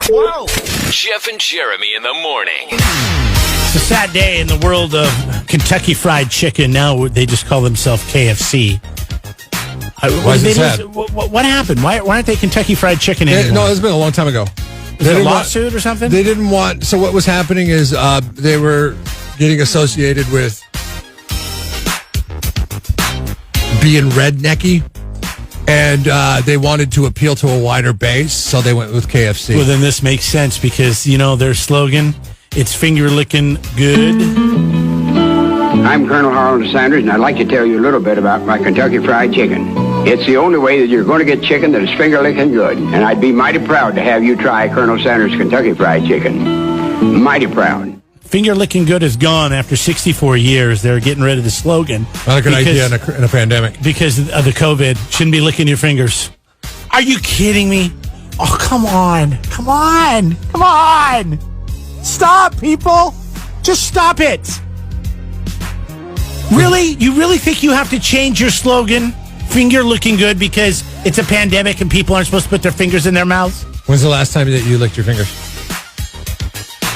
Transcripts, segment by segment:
Whoa! Jeff and Jeremy in the morning. It's a sad day in the world of Kentucky Fried Chicken. Now they just call themselves KFC. Why is it sad? What happened? Why aren't they Kentucky Fried Chicken anymore? No, it's been a long time ago. Was it a lawsuit or something? They didn't want... So what was happening is they were getting associated with being rednecky, and they wanted to appeal to a wider base, so they went with KFC. Well, then this makes sense because, you know, their slogan, it's finger licking good. I'm Colonel Harold Sanders, and I'd like to tell you a little bit about my Kentucky Fried Chicken. It's the only way that you're going to get chicken that is finger-licking good. And I'd be mighty proud to have you try Colonel Sanders' Kentucky Fried Chicken. Mighty proud. Finger licking good is gone after 64 years. They're getting rid of the slogan. Not a good idea in a pandemic. Because of the COVID. Shouldn't be licking your fingers. Are you kidding me? Oh, come on. Come on. Come on. Stop, people. Just stop it. Really? You really think you have to change your slogan, finger looking good, because it's a pandemic and people aren't supposed to put their fingers in their mouths? When's the last time that you licked your fingers?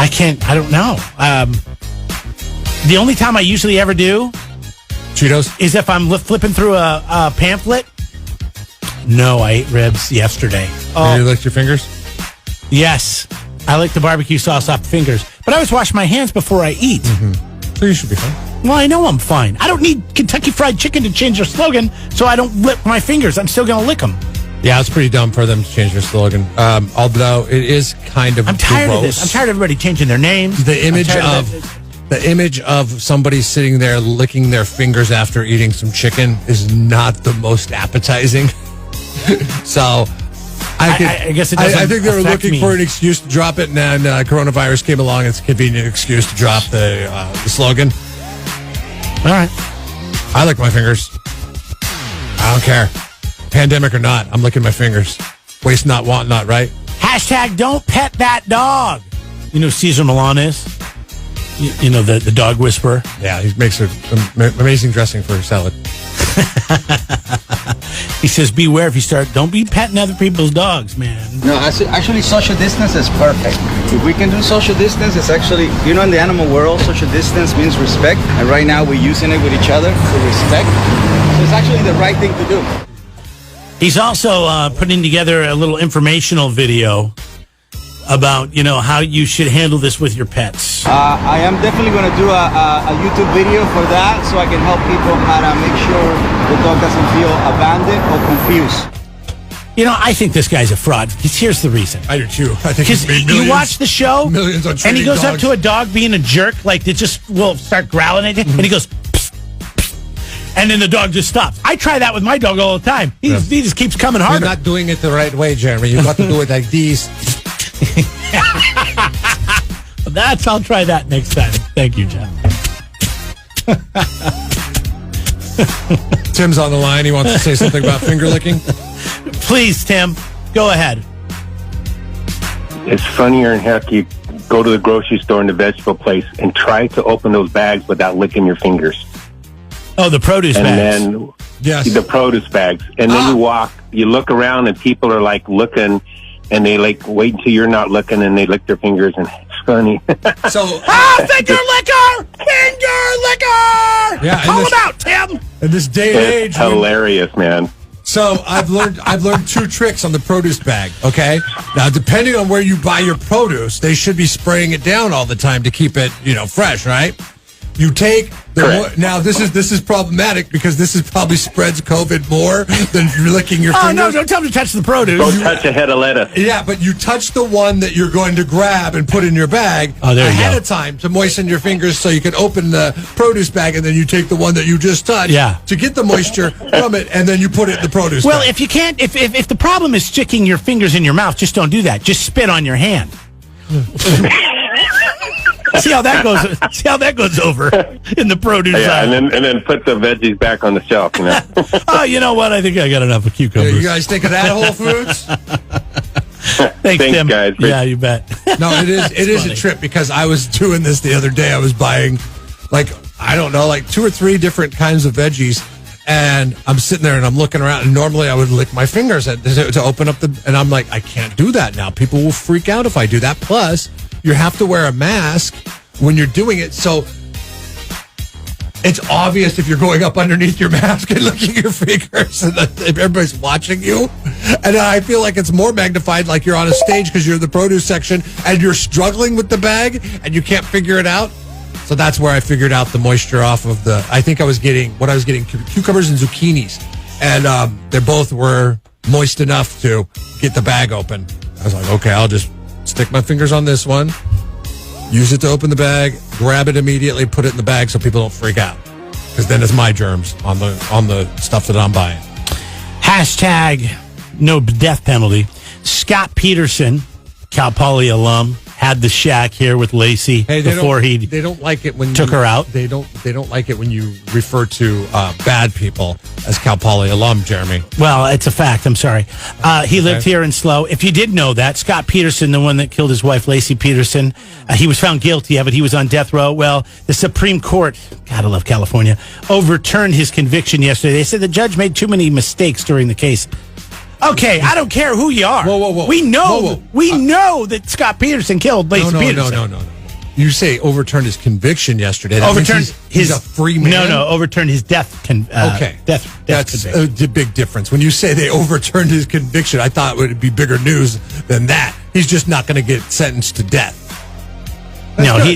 I don't know. The only time I usually ever do Cheetos? is if I'm flipping through a pamphlet. No, I ate ribs yesterday. You licked your fingers? Yes. I like the barbecue sauce off the fingers. But I always wash my hands before I eat. Mm-hmm. So you should be fine. Well, I know I'm fine. I don't need Kentucky Fried Chicken to change their slogan, so I don't lick my fingers. I'm still going to lick them. Yeah, it's pretty dumb for them to change their slogan. Although it is kind of I'm tired gross. of this. I'm tired of everybody changing their names. The image of somebody sitting there licking their fingers after eating some chicken is not the most appetizing. So I guess it doesn't I think they were affect looking me. for an excuse to drop it, and then coronavirus came along. It's a convenient excuse to drop the slogan. All right. I lick my fingers. I don't care. Pandemic or not, I'm licking my fingers. Waste not, want not, right? Hashtag don't pet that dog. You know who Cesar Millan is? You know, the dog whisperer? Yeah, he makes an amazing dressing for salad. He says, beware if you start, don't be petting other people's dogs, man. No, actually, social distance is perfect. If we can do social distance, it's actually, you know, in the animal world, social distance means respect. And right now, we're using it with each other for respect. So it's actually the right thing to do. He's also putting together a little informational video about, you know, how you should handle this with your pets. I am definitely going to do a YouTube video for that so I can help people how to make sure the dog doesn't feel abandoned or confused. You know, I think this guy's a fraud. Because here's the reason. I do too. I think Because you watch the show, millions on and he training goes up dogs. to a dog being a jerk, like they just will start growling at him, and he goes, psst, psst, and then the dog just stops. I try that with my dog all the time. He just keeps coming You're harder. not doing it the right way, Jeremy. You got to do it like these. I'll try that next time. Thank you, Jeff. Tim's on the line. He wants to say something about finger licking. Please, Tim, go ahead. It's funnier than heck. You go to the grocery store and the vegetable place and try to open those bags without licking your fingers. Oh, the produce And bags. then Yes. the produce bags. And then you look around and people are like looking and they like wait until you're not looking and they lick their fingers and it's funny. So, Finger liquor! Finger liquor! Yeah, and Call this- him out, Tim! in this day and It's age, hilarious, man. so I've learned two tricks on the produce bag. Okay, now depending on where you buy your produce, they should be spraying it down all the time to keep it, fresh, right? You take Correct. now this is problematic because this is probably spreads COVID more than licking your Oh, fingers. no, don't tell him to touch the produce. Don't touch a head of lettuce. Yeah, but you touch the one that you're going to grab and put in your bag Oh, there you ahead go. of time to moisten your fingers so you can open the produce bag and then you take the one that you just touched to get the moisture from it and then you put it in the produce Well, bag. if you can't, if the problem is sticking your fingers in your mouth, just don't do that. Just spit on your hand. See how that goes. See how that goes over in the produce Yeah, aisle. and then put the veggies back on the shelf, Oh, you know what? I think I got enough of cucumbers. You guys think of that, Whole Foods? Thanks, Tim. guys. Yeah, you bet. No, it is a trip because I was doing this the other day. I was buying, like 2 or 3 different kinds of veggies, And I'm sitting there and I'm looking around, and normally I would lick my fingers to open up and I'm like, I can't do that now. People will freak out if I do that. Plus, you have to wear a mask when you're doing it. So it's obvious if you're going up underneath your mask and licking your fingers and everybody's watching you. And I feel like it's more magnified, like you're on a stage because you're in the produce section and you're struggling with the bag and you can't figure it out. So that's where I figured out the moisture off of I think I was getting cucumbers and zucchinis. And they both were moist enough to get the bag open. I was like, okay, I'll just stick my fingers on this one, use it to open the bag, grab it immediately, put it in the bag so people don't freak out. Because then it's my germs on the stuff that I'm buying. Hashtag no death penalty. Scott Peterson, Cal Poly alum, had the shack here with Lacey before they don't like it when took her out. They don't like it when you refer to bad people as Cal Poly alum, Jeremy. Well, it's a fact. I'm sorry. He lived here in SLO. If you didn't know that, Scott Peterson, the one that killed his wife, Lacey Peterson, he was found guilty of it. He was on death row. Well, the Supreme Court, gotta love California, overturned his conviction yesterday. They said the judge made too many mistakes during the case. Okay, I don't care who you are. Whoa. We know that Scott Peterson killed Lacey Peterson. No. You say overturned his conviction yesterday. That overturned he's a free man? No, overturned his death. Okay. Death That's conviction. a big difference. When you say they overturned his conviction, I thought it would be bigger news than that. He's just not going to get sentenced to death.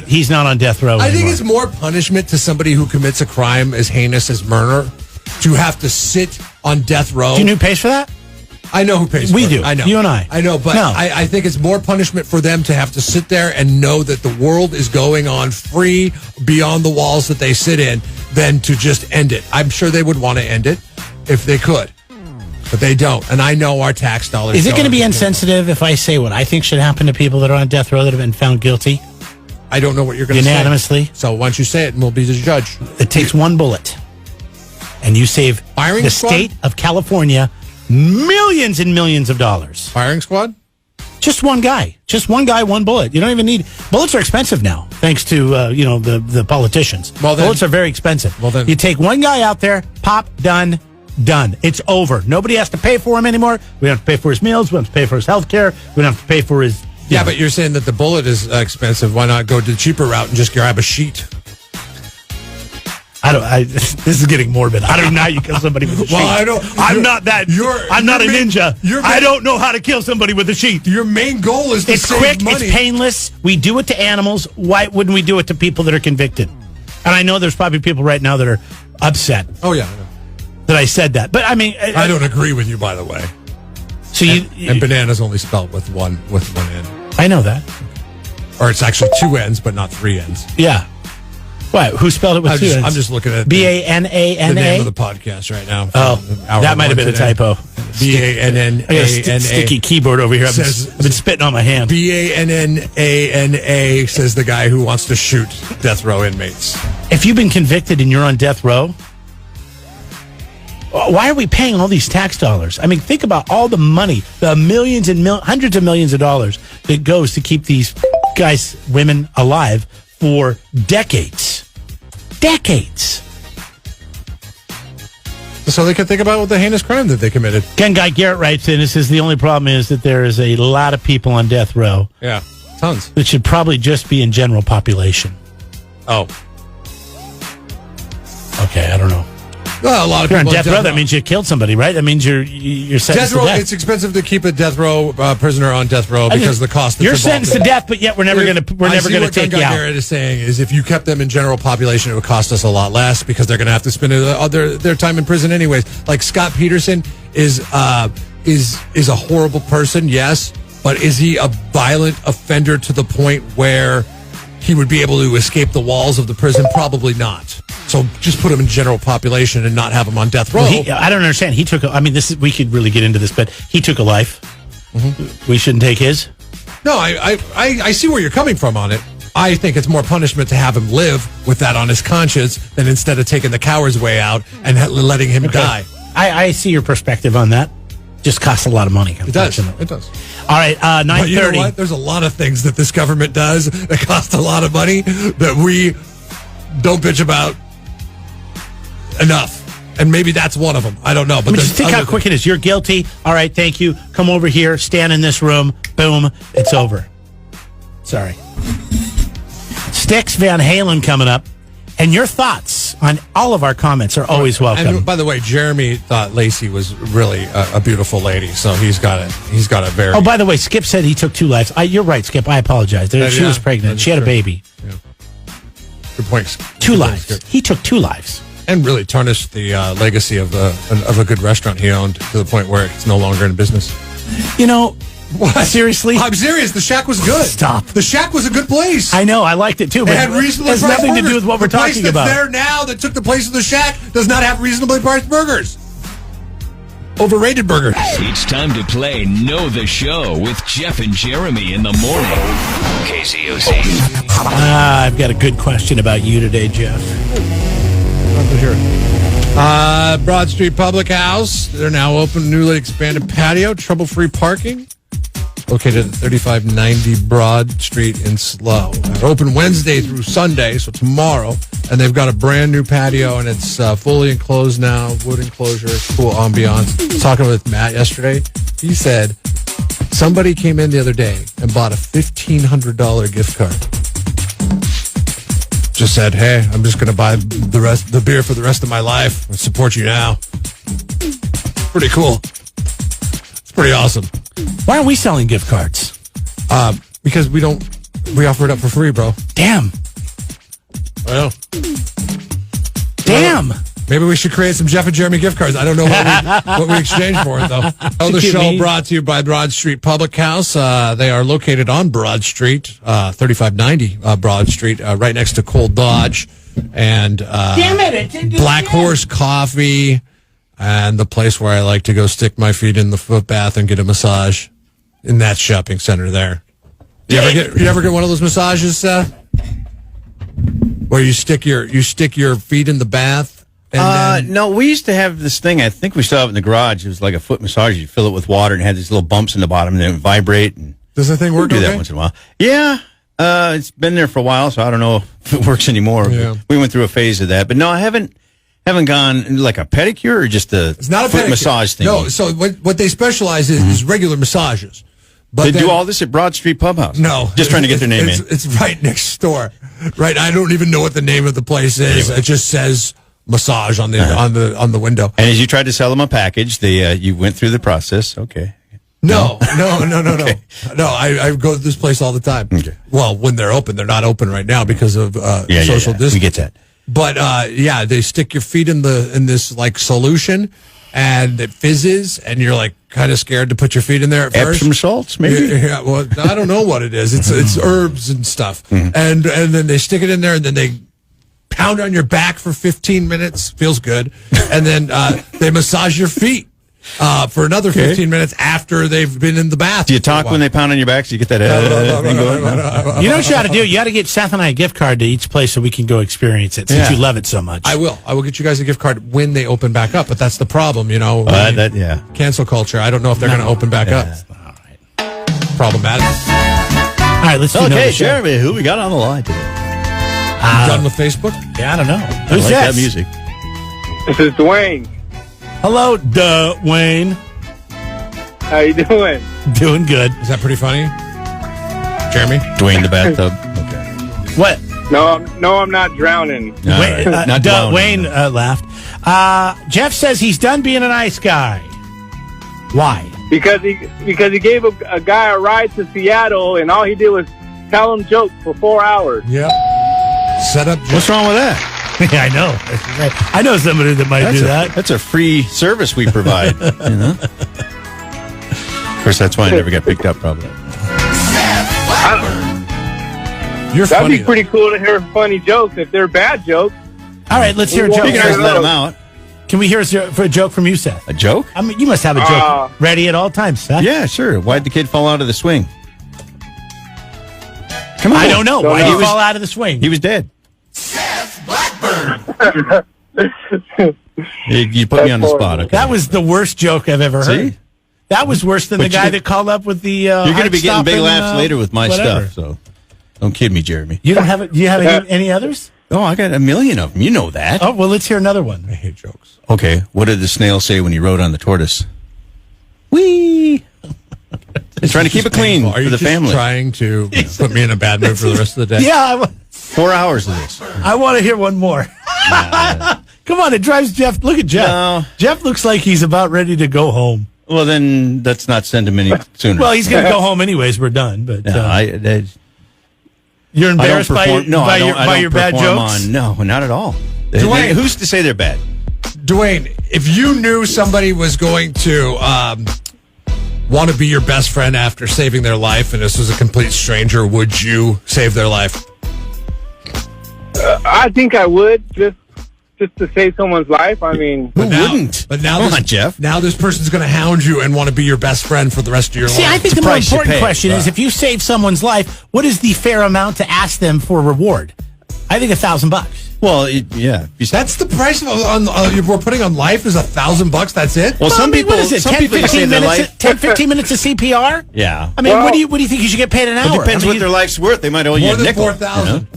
He's not on death row anymore. I think it's more punishment to somebody who commits a crime as heinous as murder to have to sit on death row. Do you know who pays for that? I know who pays for it. We do. I know. You and I. I know, but no. I think it's more punishment for them to have to sit there and know that the world is going on free beyond the walls that they sit in than to just end it. I'm sure they would want to end it if they could, but they don't. And I know our tax dollars. Is it going to be insensitive if I say what I think should happen to people that are on death row that have been found guilty? I don't know what you're going to say. Unanimously. So why don't you say it and we'll be the judge. It takes one bullet and you save Firing the squad? State of California millions and millions of dollars. Firing squad? Just one guy, one bullet. You don't even need bullets. Are expensive now, thanks to the politicians. Well, then, bullets are very expensive. Well, then, you take one guy out there, pop, done. It's over. Nobody has to pay for him anymore. We don't have to pay for his meals. We don't have to pay for his health care. We don't have to pay for his. Yeah, but you're saying that the bullet is expensive. Why not go to the cheaper route and just grab a sheet? This is getting morbid. I don't know how you kill somebody with a sheet. Well, I'm not that. I'm not a ninja. I don't know how to kill somebody with a sheet. Your main goal is to save quick, money. it's painless. We do it to animals. Why wouldn't we do it to people that are convicted? And I know there's probably people right now that are upset. Oh, yeah. That I said that. But I mean, I don't agree with you, by the way. So and banana's only spelled with one N. I know that. Or it's actually two N's, but not three N's. Yeah. What? Who spelled it with two N's? I'm just looking at BANANA. The name of the podcast right now. Oh, that might have been a typo. BANNANA. Sticky keyboard over here. I've been spitting on my hand. BANNANA, says the guy who wants to shoot death row inmates. If you've been convicted and you're on death row, why are we paying all these tax dollars? I mean, think about all the money, the millions and hundreds of millions of dollars that goes to keep these guys, women alive for decades. Decades. So they can think about what the heinous crime that they committed. Ken Guy Garrett writes in and says the only problem is that there is a lot of people on death row. Yeah, tons. That should probably just be in general population. Oh. Okay, I don't know. Well, a lot of people on death row. That means you killed somebody, right? That means you're sentenced death row. to death. It's expensive to keep a death row prisoner on death row because of the cost. You're sentenced to death, but yet we're never going to take you out. What Garrett is saying is, if you kept them in general population, it would cost us a lot less because they're going to have to spend their time in prison anyways. Like Scott Peterson is a horrible person, yes, but is he a violent offender to the point where he would be able to escape the walls of the prison? Probably not. So just put him in general population and not have him on death row. Well, I don't understand. He took. We could really get into this, but he took a life. Mm-hmm. We shouldn't take his. No, I see where you're coming from on it. I think it's more punishment to have him live with that on his conscience than instead of taking the coward's way out and letting him die. I see your perspective on that. Just costs a lot of money. It does. It does. All right, 9:30. But you know what? There's a lot of things that this government does that cost a lot of money that we don't bitch about enough. And maybe that's one of them. I don't know. But just think how quick it is. You're guilty. All right, thank you. Come over here. Stand in this room. Boom. It's over. Sorry. Styx Van Halen coming up. And your thoughts on all of our comments are always welcome. And by the way, Jeremy thought Lacey was really a beautiful lady, so he's got a very. Oh, by the way, Skip said he took 2 lives. You're right, Skip. I apologize. She was pregnant. She had a baby. Yeah. Good point. 2 lives. He took 2 lives. And really tarnished the legacy of a good restaurant he owned to the point where it's no longer in business. You know. What? Seriously? I'm serious. The Shack was good. Stop. The Shack was a good place. I know. I liked it too. But it had reasonably priced nothing burgers. to do with what we're talking about. The place that's there now that took the place of the Shack does not have reasonably priced burgers. Overrated burgers. It's time to play Know the Show with Jeff and Jeremy in the morning. KZOZ. I've got a good question about you today, Jeff. Love to hear it. Broad Street Public House. They're now open, newly expanded patio, trouble-free parking. Located at 3590 Broad Street in Slough. They're open Wednesday through Sunday, so tomorrow. And they've got a brand new patio, and it's fully enclosed now, wood enclosure, cool ambiance. I was talking with Matt yesterday. He said somebody came in the other day and bought a $1,500 gift card. Just said, hey, I'm just going to buy the beer for the rest of my life. I support you now. Pretty cool. It's pretty awesome. Why aren't we selling gift cards? Because we offer it up for free, bro. Damn. Well. Damn. Maybe we should create some Jeff and Jeremy gift cards. I don't know what we exchange for it, though. The show brought to you by Broad Street Public House. They are located on Broad Street, 3590 Broad Street, right next to Cole Dodge. And Damn it, Black Horse Coffee. And the place where I like to go stick my feet in the foot bath and get a massage in that shopping center there. You ever get one of those massages, where you stick your feet in the bath? No, we used to have this thing. I think we still have it in the garage. It was like a foot massage. You fill it with water and it had these little bumps in the bottom, and then it would vibrate. And does that thing work? We do that once in a while. Yeah, it's been there for a while, so I don't know if it works anymore. Yeah. We went through a phase of that, but no, I haven't gone like a pedicure or just it's not a foot pedicure. massage thing. No, so what they specialize in is regular massages. But they do all this at Broad Street Pub House. No, just trying to get their name in. It's right next door. Right, I don't even know what the name of the place is. Anyway. It just says massage on the window. And as you tried to sell them a package, you went through the process. Okay. No. Okay. No, I go to this place all the time. Okay. Well, when they're open, they're not open right now because of social distance. We get that. But they stick your feet in this like solution, and it fizzes, and you're like kind of scared to put your feet in there at first. Epsom salts, maybe. Yeah, well, I don't know what it is. It's herbs and stuff, and then they stick it in there, and then they pound on your back for 15 minutes. Feels good, and then they massage your feet for another 15 minutes after they've been in the bath. Do you talk when they pound on your back so you get that thing going? You know what you ought to do? You ought to get Seth and I a gift card to each place so we can go experience it, since you love it so much. I will get you guys a gift card when they open back up, but that's the problem, cancel culture. I don't know if they're going to open back up. All right. Problematic. All right, let's do another show. Jeremy, who we got on the line today? You done with Facebook? Yeah, I don't know. Who's that music? This is Dwayne. Hello, Wayne. How you doing? Doing good. Is that pretty funny? Jeremy? Dwayne the bathtub. Okay. What? No, I'm not drowning. Wayne, Not drowning. Wayne laughed. Jeff says he's done being a nice guy. Why? Because he gave a guy a ride to Seattle, and all he did was tell him jokes for 4 hours. Yep. Set up. What's wrong with that? Yeah, I know. I know somebody that might do that. That's a free service we provide. Of course, that's why I never got picked up, probably. That'd be pretty cool to hear funny jokes if they're bad jokes. All right, let's hear a joke. You can always let them out. Can we hear a joke from you, Seth? A joke? I mean, you must have a joke ready at all times, Seth. Yeah, sure. Why'd the kid fall out of the swing? Come on. I don't know. Why did he fall out of the swing? He was dead. Seth Blackburn. You put me on the spot. Okay. That was the worst joke I've ever heard. See? That was worse than the guy that called up with the. You're going to be getting big laughs later with my stuff. So don't kid me, Jeremy. You don't have? Do you have any others? Oh, I got a million of them. You know that. Oh, well, let's hear another one. I hate jokes. Okay, what did the snail say when he rode on the tortoise? Whee! He's trying to keep it clean Are you for the just family. trying to put me in a bad mood for the rest of the day? Yeah, 4 hours of this. I want to hear one more. Come on, it drives Jeff. Look at Jeff. No. Jeff looks like he's about ready to go home. Well, then let's not send him any sooner. Well, he's going to go home anyways. We're done. But No, you're embarrassed by your bad perform jokes? No, not at all. Dwayne. Who's to say they're bad? Dwayne, if you knew somebody was going to want to be your best friend after saving their life, and this was a complete stranger, would you save their life? I think I would just to save someone's life. I mean, Who wouldn't? But now, Come on, Jeff. Now this person's going to hound you and want to be your best friend for the rest of your See, life. I think It's the a more price you important pay. question is if you save someone's life, what is the fair amount to ask them for reward? I think $1,000. Well, yeah. That's the price we're putting on life is $1,000. That's it. Well, some people. what is it? Some 10, people just 15 say their minutes. life. 10, 15 minutes of CPR. Yeah. I mean, Well- what do you think you should get paid an hour? It depends I mean, what their life's worth. They might owe you More a than nickel. 4,000.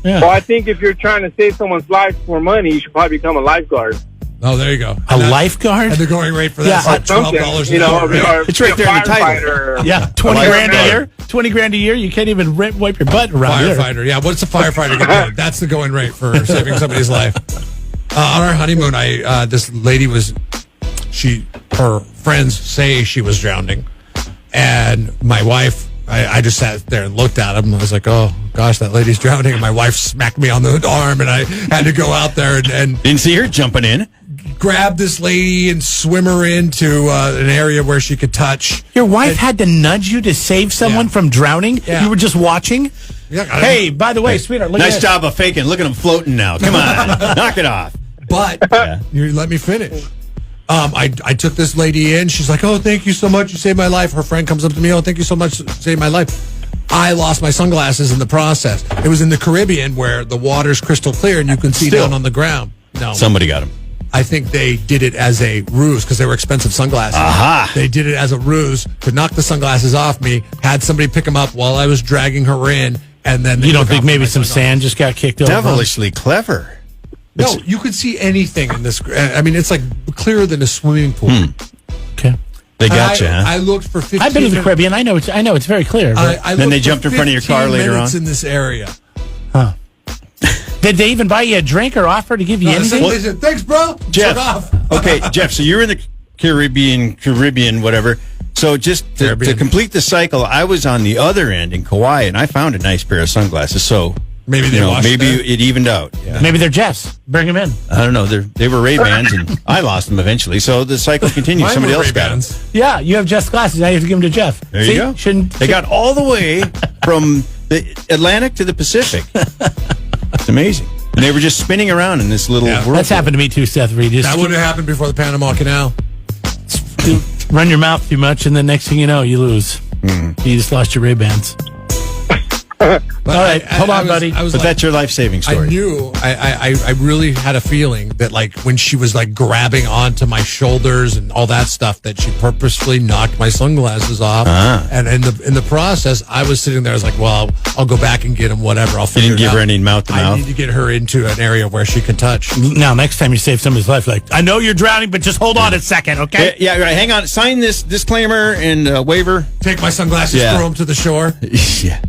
well, I think if you're trying to save someone's life for money, you should probably become a lifeguard. Oh, there you go. A lifeguard? And the going rate for that Yeah, is like Something, $12 you an know, hour. or It's right be a there in the title. firefighter. Yeah, 20 A grand a lifeguard. year. 20 grand a year. You can't even wipe your butt around here. Firefighter, yeah. What's a firefighter get paid? That's the going rate for saving somebody's life. On our honeymoon, this lady her friends say she was drowning, and my wife, I just sat there and looked at him. I was like, oh gosh, that lady's drowning. And my wife smacked me on the arm, and I had to go out there and Didn't see her jumping in. grab this lady and swim her into an area where she could touch. Your wife had to nudge you to save someone Yeah. from drowning? Yeah. You were just watching? Yeah, Hey, by the way, sweetheart, look Nice at job of faking. Look at him floating now. Come on. Knock it off. But you let me finish. I took this lady in. She's like, oh, thank you so much. You saved my life. Her friend comes up to me. Oh, thank you so much. You saved my life. I lost my sunglasses in the process. It was in the Caribbean where the water's crystal clear and you can see down on the ground. No. Somebody got him. I think they did it as a ruse because they were expensive sunglasses. Aha. They did it as a ruse to knock the sunglasses off me, had somebody pick them up while I was dragging her in, and then they You don't took think off maybe my some sunglasses. sand just got kicked over? Devilishly clever. No, you could see anything in this. I mean, it's like clearer than a swimming pool. Okay. They got you, I, huh? I looked for 15 I've been to the minutes. Caribbean. I know it's very clear. but- I Then looked they for jumped in front of your car 15 later minutes on? in this area. Did they even buy you a drink or offer to give you No, anything? they said, thanks, bro. Jeff. Took off. Okay, Jeff, so you're in the Caribbean, whatever. So just to Caribbean. complete the cycle, I was on the other end in Kauai, and I found a nice pair of sunglasses. So Maybe they washed maybe there. it evened out. Yeah. Maybe they're Jeff's. Bring them in. I don't know. They were Ray-Bans, and I lost them eventually. So the cycle continues. Mine Somebody were else got them. Ray-Bans. Yeah, you have Jeff's glasses. Now you have to give them to Jeff. There See? you go. Shouldn't They got all the way from the Atlantic to the Pacific. It's amazing. And they were just spinning around in this little world. That's happened to me too, Seth Reed. Just That would have happened before the Panama Canal. run your mouth too much, and the next thing you know, you lose. Mm-hmm. You just lost your Ray-Bans. But All right, hold on, buddy. I was But like, that's your life-saving story. I knew. I really had a feeling that, like, when she was like grabbing onto my shoulders and all that stuff, that she purposefully knocked my sunglasses off. And in the process, I was sitting there. I was like, well, I'll go back and get them. Whatever. I'll figure didn't it give out. her any mouth to I mouth? need to get her into an area where she can touch. Now, next time you save somebody's life, like, I know you're drowning, but just hold on a second, okay? Yeah, right. Hang on. Sign this disclaimer and waiver. Take my sunglasses, Yeah. throw them to the shore. Yeah.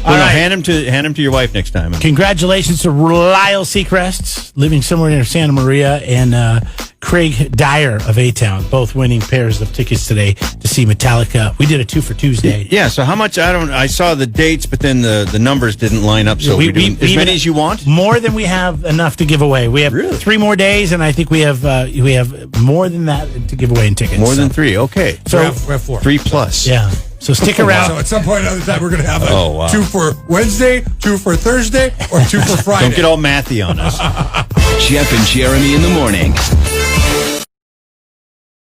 All Well, no, right. hand them to your wife next time. Congratulations to Lyle Seacrest, living somewhere near Santa Maria, and Craig Dyer of A-Town, both winning pairs of tickets today to see Metallica. We did a 2 for Tuesday. Yeah. So how much? I saw the dates, but then the numbers didn't line up. So We- we do we as even- many as you want. More than we have enough to give away. We have Really? 3 more days, and I think we have more than that to give away in tickets. More than 3. Okay. So, we have 4. 3 plus. yeah. So stick around. So at some point another time, we're going to have a Oh, wow. 2 for Wednesday, 2 for Thursday, or 2 for Friday. Don't get all mathy on us. Jeff and Jeremy in the morning.